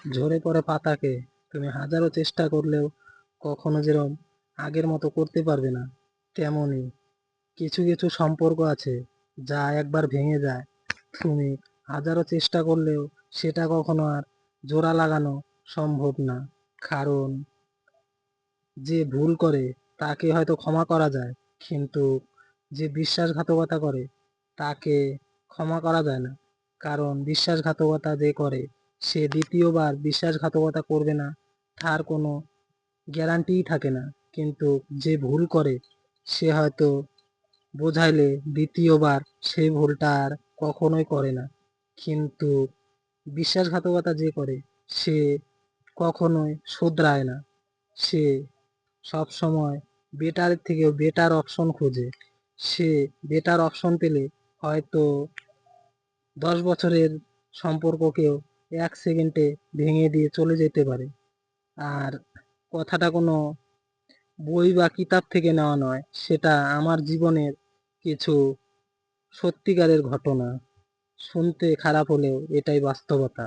ঝরে পড়া পাতাকে তুমি হাজারো চেষ্টা করলেও কখনো যেরকম আগের মতো করতে পারবে না, তেমনই কিছু কিছু সম্পর্ক আছে যা একবার ভেঙে যায়, তুমি হাজারো চেষ্টা করলেও সেটা কখনো আর জোড়া লাগানো সম্ভব না। কারণ যে ভুল করে তাকে হয়তো ক্ষমা করা যায়, কিন্তু যে বিশ্বাসঘাতকতা করে তাকে ক্ষমা করা যায় না। কারণ বিশ্বাসঘাতকতা যে করে সে দ্বিতীয়বার বিশ্বাসঘাতকতা করবে না, তার কোনো গ্যারান্টিই থাকে না। কিন্তু যে ভুল করে সে হয়তো বোঝাইলে দ্বিতীয়বার সেই ভুলটা আর কখনোই করে না। কিন্তু বিশ্বাসঘাতকতা যে করে সে কখনোই শোধরায় না। সে সবসময় বেটারের থেকেও বেটার অপশন খোঁজে। সে বেটার অপশন পেলে হয়তো 10 বছরের সম্পর্ককেও 1 সেকেন্ডে ভেঙে দিয়ে চলে যেতে পারে। আর কথাটা কোনো বই বা কিতাব থেকে নেওয়া নয়, সেটা আমার জীবনের কিছু সত্যিকারের ঘটনা। শুনতে খারাপ হলেও এটাই বাস্তবতা।